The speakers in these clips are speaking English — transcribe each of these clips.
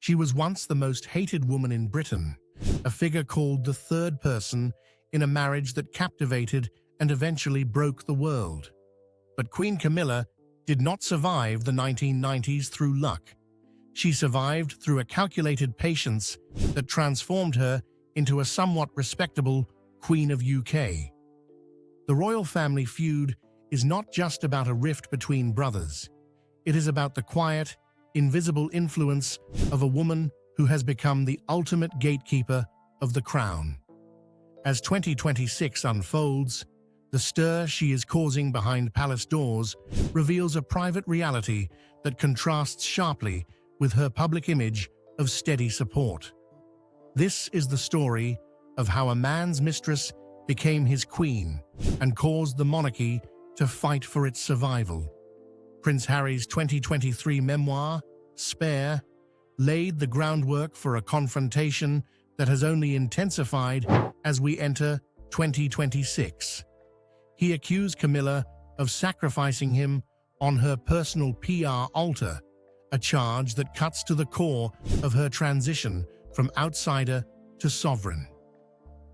She was once the most hated woman in Britain, a figure called the third person in a marriage that captivated and eventually broke the world. But Queen Camilla did not survive the 1990s through luck. She survived through a calculated patience that transformed her into a somewhat respectable Queen of UK. The royal family feud is not just about a rift between brothers. It is about the quiet, invisible influence of a woman who has become the ultimate gatekeeper of the crown. As 2026 unfolds, the stir she is causing behind palace doors reveals a private reality that contrasts sharply with her public image of steady support. This is the story of how a man's mistress became his queen and caused the monarchy to fight for its survival. Prince Harry's 2023 memoir, Spare, laid the groundwork for a confrontation that has only intensified as we enter 2026. He accused Camilla of sacrificing him on her personal PR altar, a charge that cuts to the core of her transition from outsider to sovereign.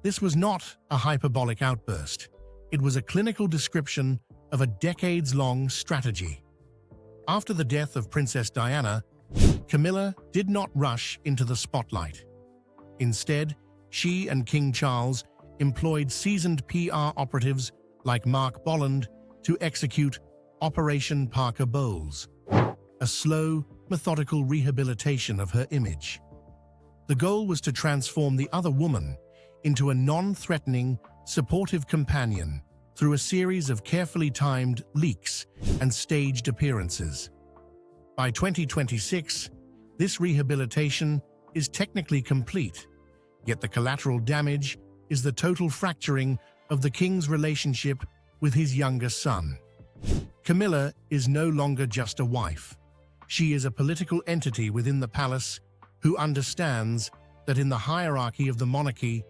This was not a hyperbolic outburst. It was a clinical description of a decades-long strategy. After the death of Princess Diana, Camilla did not rush into the spotlight. Instead, she and King Charles employed seasoned PR operatives like Mark Bolland to execute Operation Parker Bowles, a slow, methodical rehabilitation of her image. The goal was to transform the other woman into a non-threatening, supportive companion through a series of carefully timed leaks and staged appearances. By 2026, this rehabilitation is technically complete, yet the collateral damage is the total fracturing of the king's relationship with his younger son. Camilla is no longer just a wife. She is a political entity within the palace who understands that in the hierarchy of the monarchy,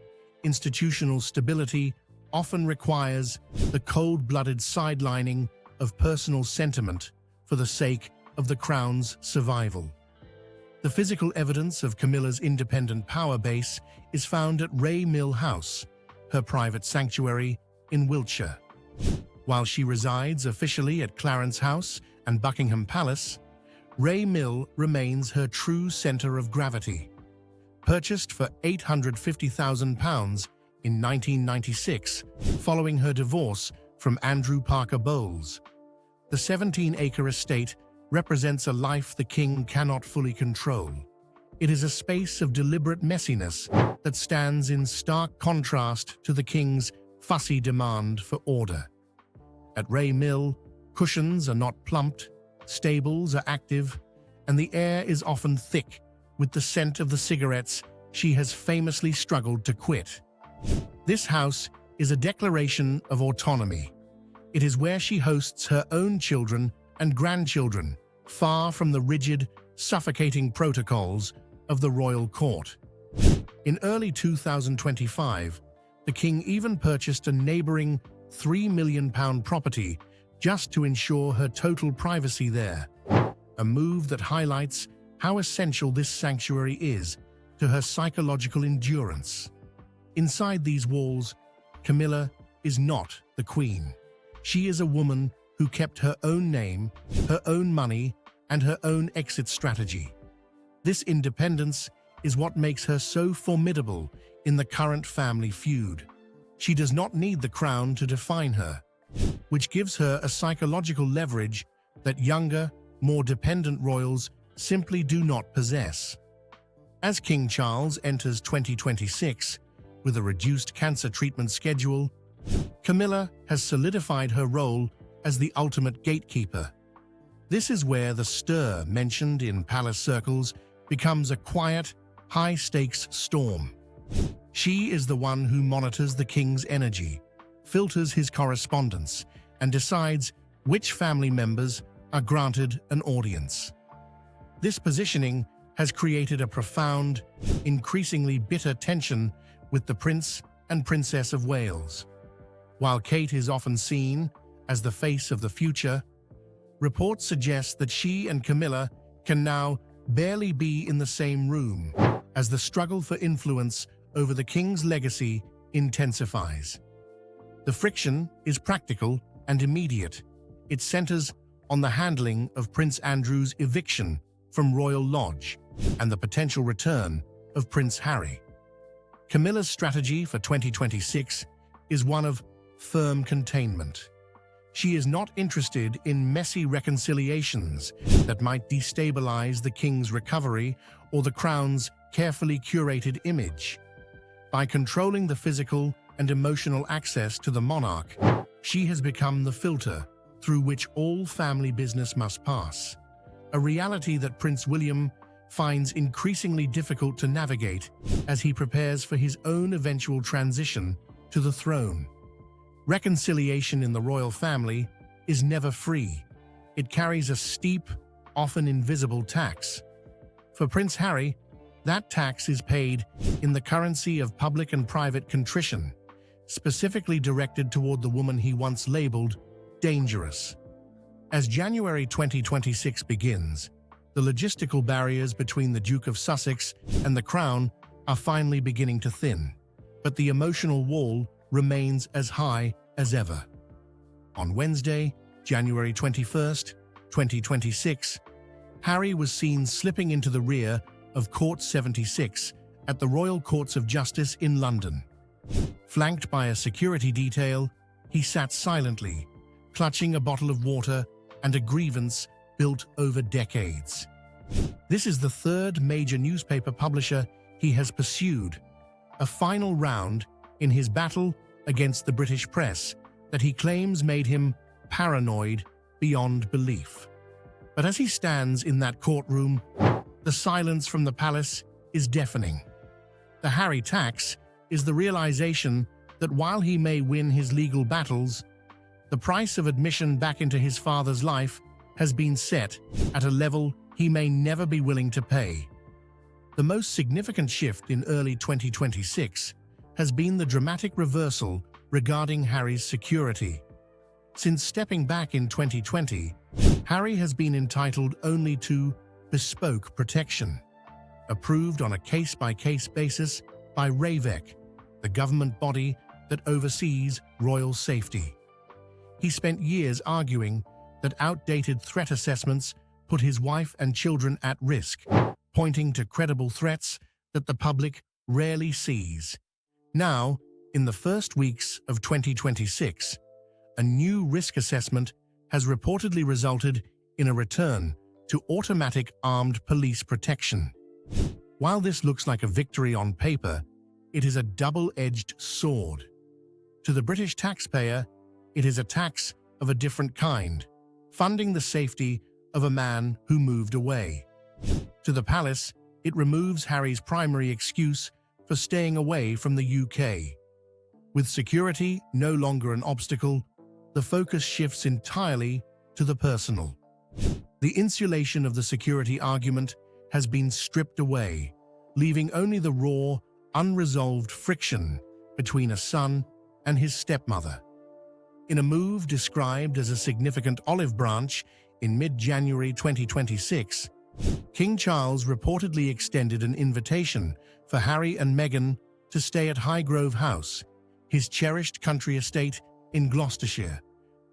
institutional stability often requires the cold-blooded sidelining of personal sentiment for the sake of the crown's survival. The physical evidence of Camilla's independent power base is found at Ray Mill House, her private sanctuary in Wiltshire. While she resides officially at Clarence House and Buckingham Palace, Ray Mill remains her true center of gravity. Purchased for £850,000 in 1996, following her divorce from Andrew Parker Bowles, the 17-acre estate represents a life the king cannot fully control. It is a space of deliberate messiness that stands in stark contrast to the king's fussy demand for order. At Ray Mill, cushions are not plumped, stables are active, and the air is often thick with the scent of the cigarettes she has famously struggled to quit. This house is a declaration of autonomy. It is where she hosts her own children and grandchildren, far from the rigid, suffocating protocols of the royal court. In early 2025, the king even purchased a neighboring £3 million property just to ensure her total privacy there, a move that highlights how essential this sanctuary is to her psychological endurance. Inside these walls, Camilla is not the queen. She is a woman who kept her own name, her own money, and her own exit strategy. This independence is what makes her so formidable in the current family feud. She does not need the crown to define her, which gives her a psychological leverage that younger, more dependent royals simply do not possess. As King Charles enters 2026 with a reduced cancer treatment schedule, Camilla has solidified her role as the ultimate gatekeeper. This is where the stir mentioned in palace circles becomes a quiet, high-stakes storm. She is the one who monitors the king's energy, filters his correspondence, and decides which family members are granted an audience. This positioning has created a profound, increasingly bitter tension with the Prince and Princess of Wales. While Kate is often seen as the face of the future, reports suggest that she and Camilla can now barely be in the same room as the struggle for influence over the king's legacy intensifies. The friction is practical and immediate. It centers on the handling of Prince Andrew's eviction from Royal Lodge and the potential return of Prince Harry. Camilla's strategy for 2026 is one of firm containment. She is not interested in messy reconciliations that might destabilize the king's recovery or the crown's carefully curated image. By controlling the physical and emotional access to the monarch, she has become the filter through which all family business must pass, a reality that Prince William finds increasingly difficult to navigate as he prepares for his own eventual transition to the throne. Reconciliation in the royal family is never free. It carries a steep, often invisible tax. For Prince Harry, that tax is paid in the currency of public and private contrition, specifically directed toward the woman he once labeled dangerous. As January 2026 begins, the logistical barriers between the Duke of Sussex and the Crown are finally beginning to thin, but the emotional wall remains as high as ever. On Wednesday, January 21st, 2026, Harry was seen slipping into the rear of Court 76 at the Royal Courts of Justice in London. Flanked by a security detail, he sat silently, clutching a bottle of water and a grievance built over decades. This is the third major newspaper publisher he has pursued, a final round in his battle against the British press that he claims made him paranoid beyond belief. But as he stands in that courtroom, the silence from the palace is deafening. The Harry tax is the realization that while he may win his legal battles, the price of admission back into his father's life has been set at a level he may never be willing to pay. The most significant shift in early 2026 has been the dramatic reversal regarding Harry's security. Since stepping back in 2020, Harry has been entitled only to bespoke protection, approved on a case-by-case basis by RAVEC, the government body that oversees royal safety. He spent years arguing that outdated threat assessments put his wife and children at risk, pointing to credible threats that the public rarely sees. Now, in the first weeks of 2026, a new risk assessment has reportedly resulted in a return to automatic armed police protection. While this looks like a victory on paper, it is a double-edged sword. To the British taxpayer, it is a tax of a different kind, funding the safety of a man who moved away. To the palace, it removes Harry's primary excuse for staying away from the UK. With security no longer an obstacle, the focus shifts entirely to the personal. The insulation of the security argument has been stripped away, leaving only the raw, unresolved friction between a son and his stepmother. In a move described as a significant olive branch in mid-January 2026, King Charles reportedly extended an invitation for Harry and Meghan to stay at Highgrove House, his cherished country estate in Gloucestershire,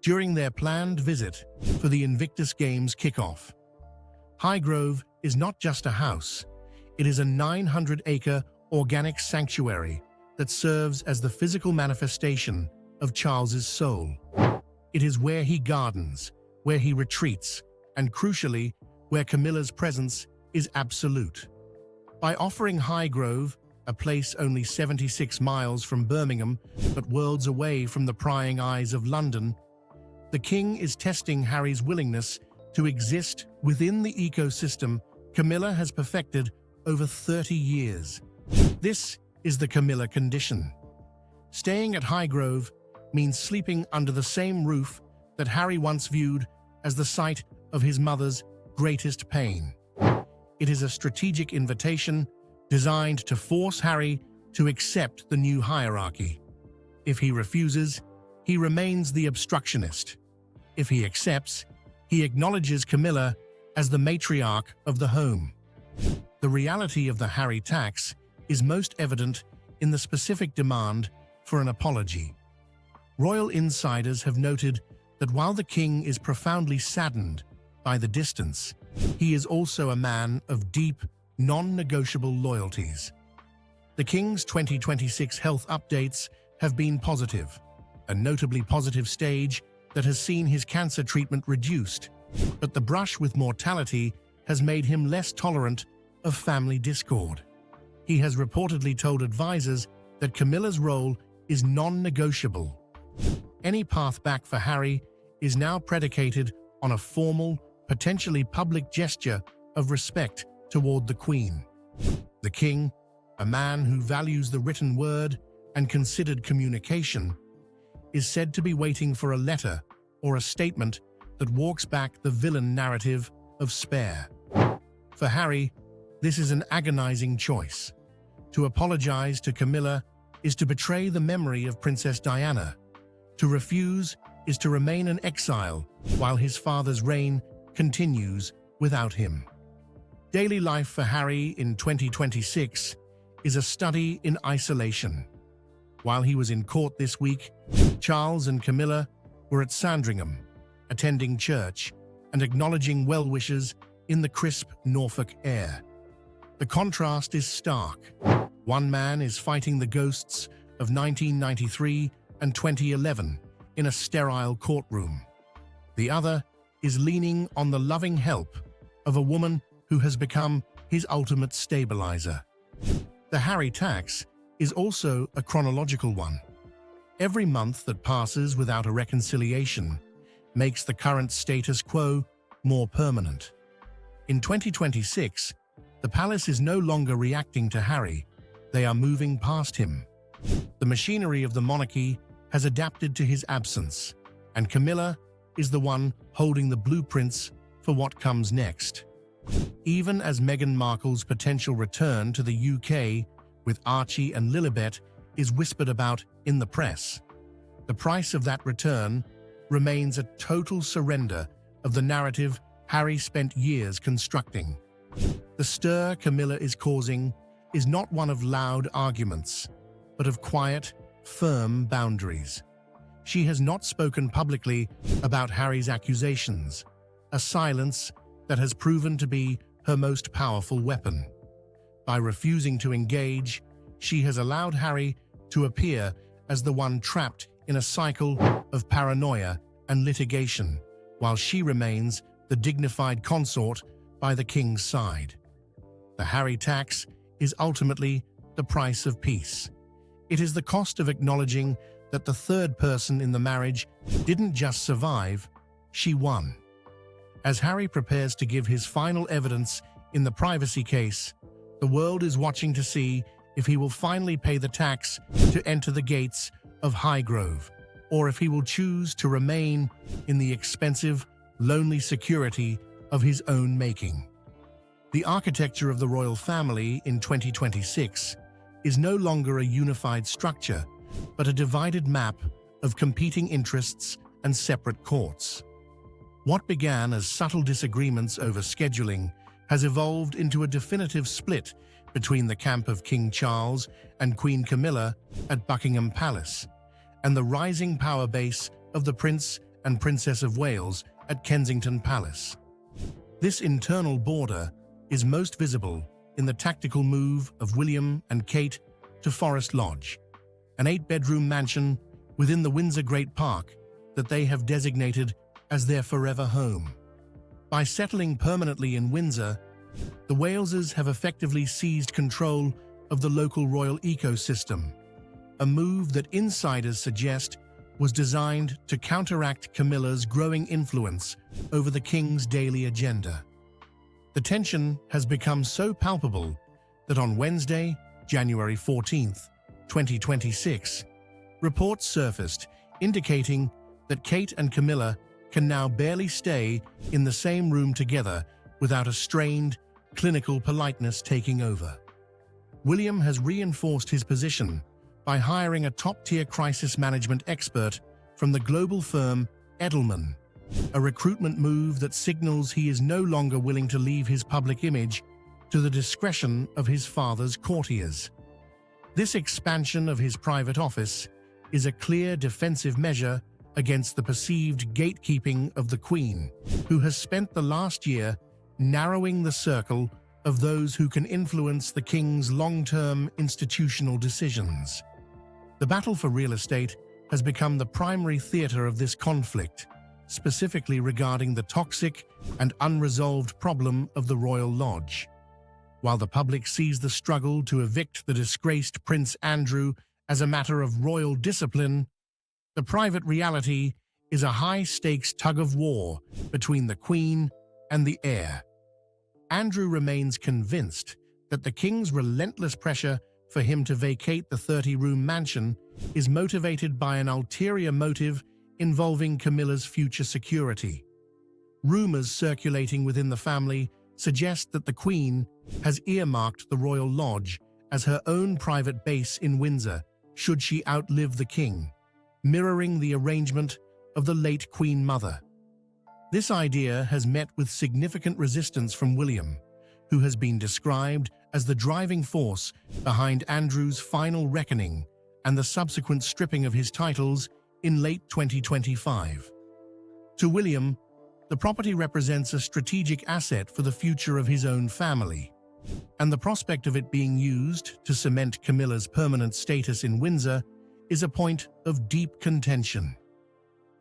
during their planned visit for the Invictus Games kickoff. Highgrove is not just a house, it is a 900-acre organic sanctuary that serves as the physical manifestation of Charles's soul. It is where he gardens, where he retreats, and crucially, where Camilla's presence is absolute. By offering Highgrove, a place only 76 miles from Birmingham but worlds away from the prying eyes of London, the king is testing Harry's willingness to exist within the ecosystem Camilla has perfected over 30 years. This is the Camilla condition. Staying at Highgrove means sleeping under the same roof that Harry once viewed as the site of his mother's greatest pain. It is a strategic invitation designed to force Harry to accept the new hierarchy. If he refuses, he remains the obstructionist. If he accepts, he acknowledges Camilla as the matriarch of the home. The reality of the Harry tax is most evident in the specific demand for an apology. Royal insiders have noted that while the king is profoundly saddened by the distance, he is also a man of deep, non-negotiable loyalties. The king's 2026 health updates have been positive, a notably positive stage that has seen his cancer treatment reduced, but the brush with mortality has made him less tolerant of family discord. He has reportedly told advisors that Camilla's role is non-negotiable. Any path back for Harry is now predicated on a formal, potentially public gesture of respect toward the Queen. The King, a man who values the written word and considered communication, is said to be waiting for a letter or a statement that walks back the villain narrative of spare. For Harry, this is an agonizing choice. To apologize to Camilla is to betray the memory of Princess Diana. To refuse is to remain an exile while his father's reign continues without him. Daily life for Harry in 2026 is a study in isolation. While he was in court this week, Charles and Camilla were at Sandringham, attending church and acknowledging well-wishers in the crisp Norfolk air. The contrast is stark. One man is fighting the ghosts of 1993 and 2011 in a sterile courtroom. The other is leaning on the loving help of a woman who has become his ultimate stabilizer. The Harry tax is also a chronological one. Every month that passes without a reconciliation makes the current status quo more permanent. In 2026, the palace is no longer reacting to Harry, they are moving past him. The machinery of the monarchy has adapted to his absence, and Camilla is the one holding the blueprints for what comes next. Even as Meghan Markle's potential return to the UK with Archie and Lilibet is whispered about in the press, the price of that return remains a total surrender of the narrative Harry spent years constructing. The stir Camilla is causing is not one of loud arguments, but of quiet, firm boundaries. She has not spoken publicly about Harry's accusations, a silence that has proven to be her most powerful weapon. By refusing to engage, she has allowed Harry to appear as the one trapped in a cycle of paranoia and litigation, while she remains the dignified consort by the king's side. The Harry tax is ultimately the price of peace. It is the cost of acknowledging that the third person in the marriage didn't just survive, she won. As Harry prepares to give his final evidence in the privacy case, the world is watching to see if he will finally pay the tax to enter the gates of Highgrove, or if he will choose to remain in the expensive, lonely security of his own making. The architecture of the royal family in 2026 is no longer a unified structure, but a divided map of competing interests and separate courts. What began as subtle disagreements over scheduling has evolved into a definitive split between the camp of King Charles and Queen Camilla at Buckingham Palace, and the rising power base of the Prince and Princess of Wales at Kensington Palace. This internal border is most visible in the tactical move of William and Kate to Forest Lodge, an 8-bedroom mansion within the Windsor Great Park that they have designated as their forever home. By settling permanently in Windsor, the Waleses have effectively seized control of the local royal ecosystem, a move that insiders suggest was designed to counteract Camilla's growing influence over the king's daily agenda. The tension has become so palpable that on Wednesday, January 14th, 2026, reports surfaced indicating that Kate and Camilla can now barely stay in the same room together without a strained, clinical politeness taking over. William has reinforced his position by hiring a top-tier crisis management expert from the global firm Edelman, a recruitment move that signals he is no longer willing to leave his public image to the discretion of his father's courtiers. This expansion of his private office is a clear defensive measure against the perceived gatekeeping of the Queen, who has spent the last year narrowing the circle of those who can influence the King's long-term institutional decisions. The battle for real estate has become the primary theater of this conflict, specifically regarding the toxic and unresolved problem of the Royal Lodge. While the public sees the struggle to evict the disgraced Prince Andrew as a matter of royal discipline, the private reality is a high-stakes tug-of-war between the Queen and the heir. Andrew remains convinced that the King's relentless pressure for him to vacate the 30-room mansion is motivated by an ulterior motive involving Camilla's future security. Rumors circulating within the family suggest that the Queen has earmarked the Royal Lodge as her own private base in Windsor should she outlive the King, mirroring the arrangement of the late Queen Mother. This idea has met with significant resistance from William, who has been described as the driving force behind Andrew's final reckoning and the subsequent stripping of his titles in late 2025. To William, the property represents a strategic asset for the future of his own family, and the prospect of it being used to cement Camilla's permanent status in Windsor is a point of deep contention.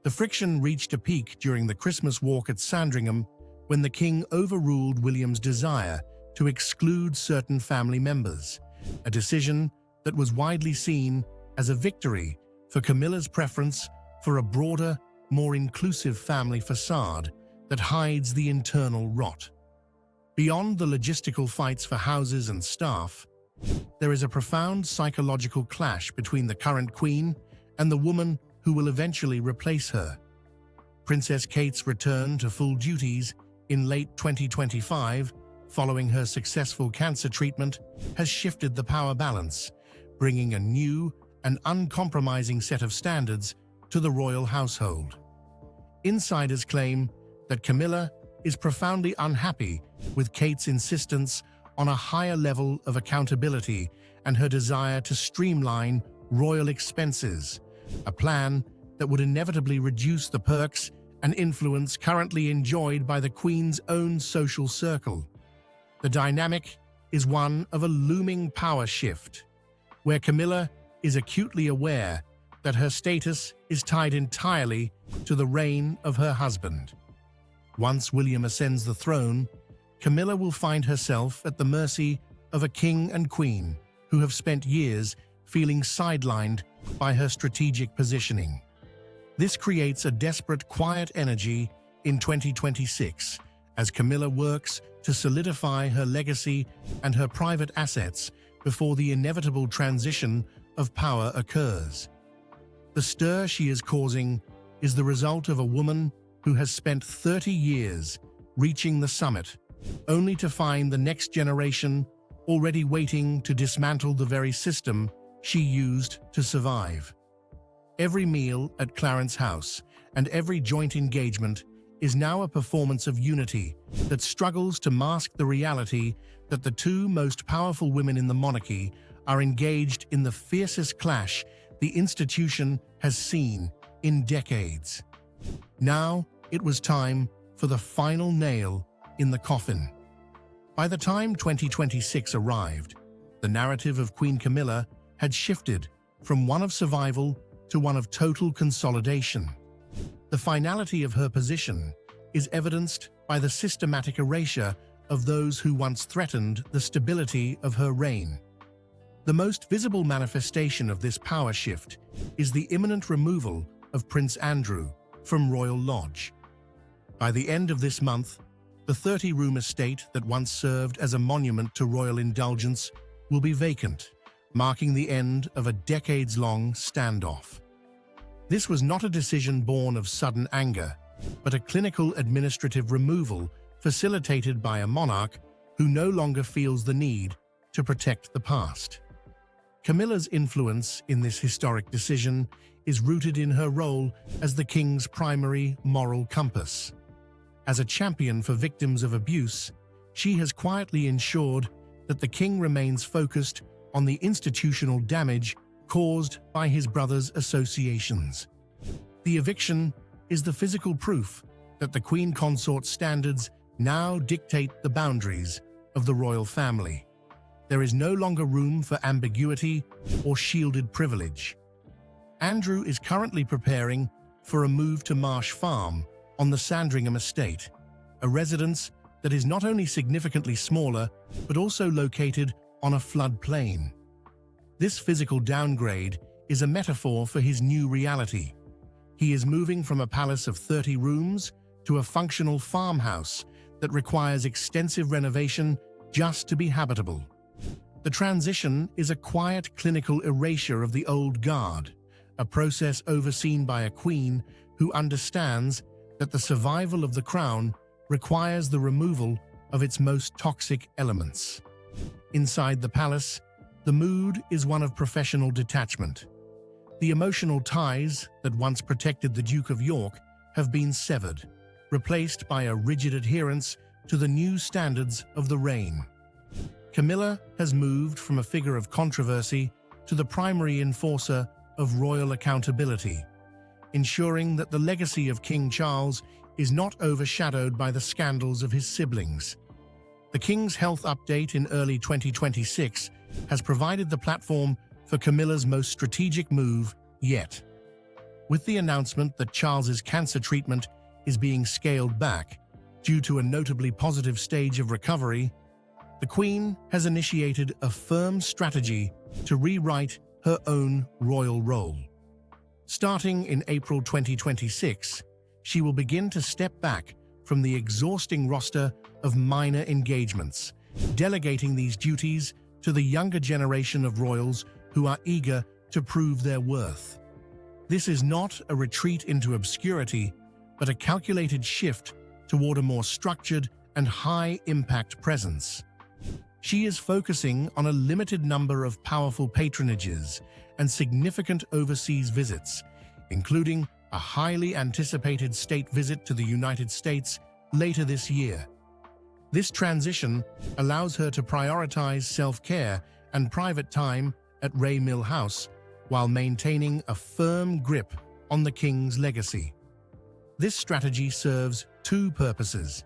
The friction reached a peak during the Christmas walk at Sandringham when the King overruled William's desire to exclude certain family members, a decision that was widely seen as a victory for Camilla's preference for a broader, more inclusive family facade that hides the internal rot. Beyond the logistical fights for houses and staff, there is a profound psychological clash between the current Queen and the woman who will eventually replace her. Princess Kate's return to full duties in late 2025, following her successful cancer treatment, has shifted the power balance, bringing a new and uncompromising set of standards to the royal household. Insiders claim that Camilla is profoundly unhappy with Kate's insistence on a higher level of accountability and her desire to streamline royal expenses, a plan that would inevitably reduce the perks and influence currently enjoyed by the Queen's own social circle. The dynamic is one of a looming power shift, where Camilla is acutely aware that her status is tied entirely to the reign of her husband. Once William ascends the throne, Camilla will find herself at the mercy of a king and queen who have spent years feeling sidelined by her strategic positioning. This creates a desperate quiet energy in 2026 as Camilla works to solidify her legacy and her private assets before the inevitable transition of power occurs. The stir she is causing is the result of a woman who has spent 30 years reaching the summit, only to find the next generation already waiting to dismantle the very system she used to survive. Every meal at Clarence House and every joint engagement is now a performance of unity that struggles to mask the reality that the two most powerful women in the monarchy are engaged in the fiercest clash the institution has seen in decades. Now it was time for the final nail in the coffin. By the time 2026 arrived, the narrative of Queen Camilla had shifted from one of survival to one of total consolidation. The finality of her position is evidenced by the systematic erasure of those who once threatened the stability of her reign. The most visible manifestation of this power shift is the imminent removal of Prince Andrew from Royal Lodge. By the end of this month, the 30-room estate that once served as a monument to royal indulgence will be vacant, marking the end of a decades-long standoff. This was not a decision born of sudden anger, but a clinical administrative removal facilitated by a monarch who no longer feels the need to protect the past. Camilla's influence in this historic decision is rooted in her role as the king's primary moral compass. As a champion for victims of abuse, she has quietly ensured that the king remains focused on the institutional damage caused by his brother's associations. The eviction is the physical proof that the queen consort's standards now dictate the boundaries of the royal family. There is no longer room for ambiguity or shielded privilege. Andrew is currently preparing for a move to Marsh Farm on the Sandringham estate, a residence that is not only significantly smaller, but also located on a floodplain. This physical downgrade is a metaphor for his new reality. He is moving from a palace of 30 rooms to a functional farmhouse that requires extensive renovation just to be habitable. The transition is a quiet clinical erasure of the old guard, a process overseen by a queen who understands that the survival of the crown requires the removal of its most toxic elements. Inside the palace, the mood is one of professional detachment. The emotional ties that once protected the Duke of York have been severed, replaced by a rigid adherence to the new standards of the reign. Camilla has moved from a figure of controversy to the primary enforcer of royal accountability, ensuring that the legacy of King Charles is not overshadowed by the scandals of his siblings. The King's health update in early 2026 has provided the platform for Camilla's most strategic move yet. With the announcement that Charles's cancer treatment is being scaled back due to a notably positive stage of recovery, the Queen has initiated a firm strategy to rewrite her own royal role. Starting in April 2026, she will begin to step back from the exhausting roster of minor engagements, delegating these duties to the younger generation of royals who are eager to prove their worth. This is not a retreat into obscurity, but a calculated shift toward a more structured and high-impact presence. She is focusing on a limited number of powerful patronages and significant overseas visits, including a highly anticipated state visit to the United States later this year. This transition allows her to prioritize self-care and private time at Ray Mill House while maintaining a firm grip on the King's legacy. This strategy serves two purposes.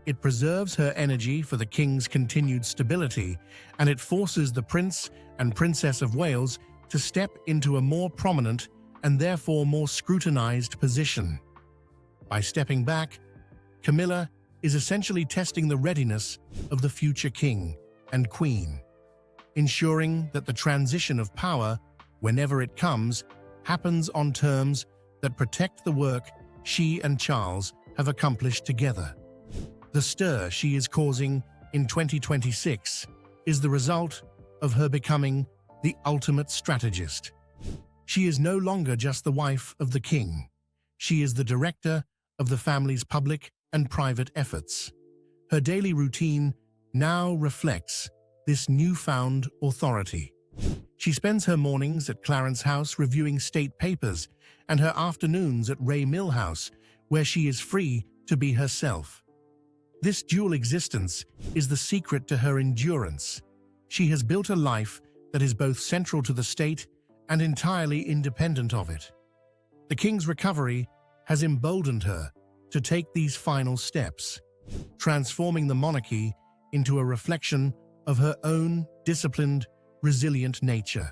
It preserves her energy for the King's continued stability, and it forces the Prince and Princess of Wales to step into a more prominent and therefore more scrutinized position. By stepping back, Camilla is essentially testing the readiness of the future King and Queen, ensuring that the transition of power, whenever it comes, happens on terms that protect the work she and Charles have accomplished together. The stir she is causing in 2026 is the result of her becoming the ultimate strategist. She is no longer just the wife of the king. She is the director of the family's public and private efforts. Her daily routine now reflects this newfound authority. She spends her mornings at Clarence House reviewing state papers and her afternoons at Ray Mill House, where she is free to be herself. This dual existence is the secret to her endurance. She has built a life that is both central to the state and entirely independent of it. The King's recovery has emboldened her to take these final steps, transforming the monarchy into a reflection of her own disciplined, resilient nature.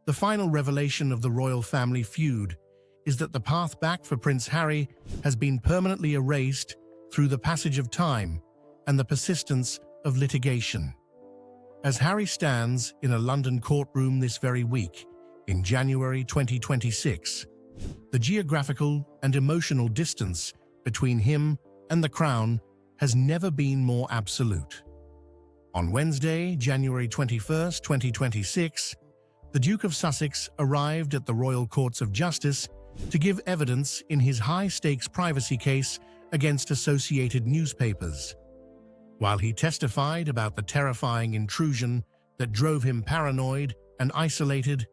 The final revelation of the royal family feud is that the path back for Prince Harry has been permanently erased through the passage of time and the persistence of litigation. As Harry stands in a London courtroom this very week, in January 2026, the geographical and emotional distance between him and the crown has never been more absolute. On Wednesday, January 21, 2026, the Duke of Sussex arrived at the Royal Courts of Justice to give evidence in his high-stakes privacy case against Associated Newspapers. While he testified about the terrifying intrusion that drove him paranoid and isolated,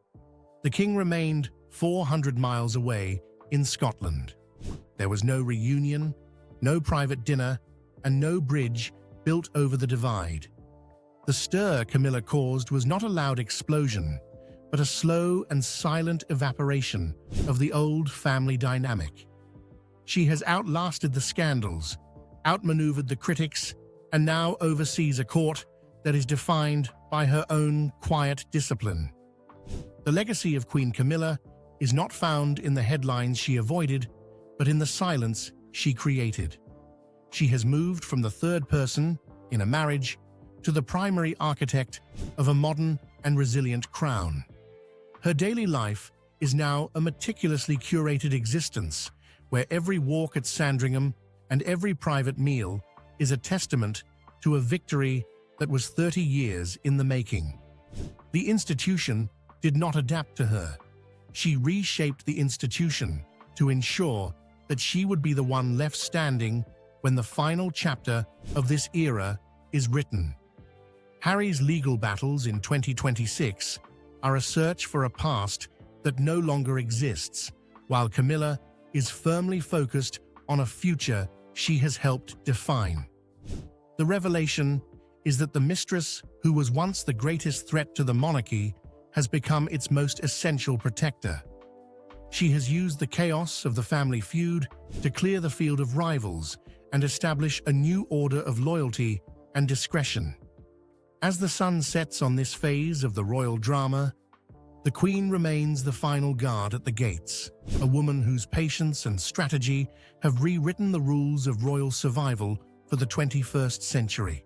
the king remained 400 miles away in Scotland. There was no reunion, no private dinner, and no bridge built over the divide. The stir Camilla caused was not a loud explosion, but a slow and silent evaporation of the old family dynamic. She has outlasted the scandals, outmaneuvered the critics, and now oversees a court that is defined by her own quiet discipline. The legacy of Queen Camilla is not found in the headlines she avoided, but in the silence she created. She has moved from the third person in a marriage to the primary architect of a modern and resilient crown. Her daily life is now a meticulously curated existence, where every walk at Sandringham and every private meal is a testament to a victory that was 30 years in the making. The institution did not adapt to her. She reshaped the institution to ensure that she would be the one left standing when the final chapter of this era is written. Harry's legal battles in 2026 are a search for a past that no longer exists, while Camilla is firmly focused on a future she has helped define. The revelation is that the mistress who was once the greatest threat to the monarchy has become its most essential protector. She has used the chaos of the family feud to clear the field of rivals and establish a new order of loyalty and discretion. As the sun sets on this phase of the royal drama, the Queen remains the final guard at the gates, a woman whose patience and strategy have rewritten the rules of royal survival for the 21st century.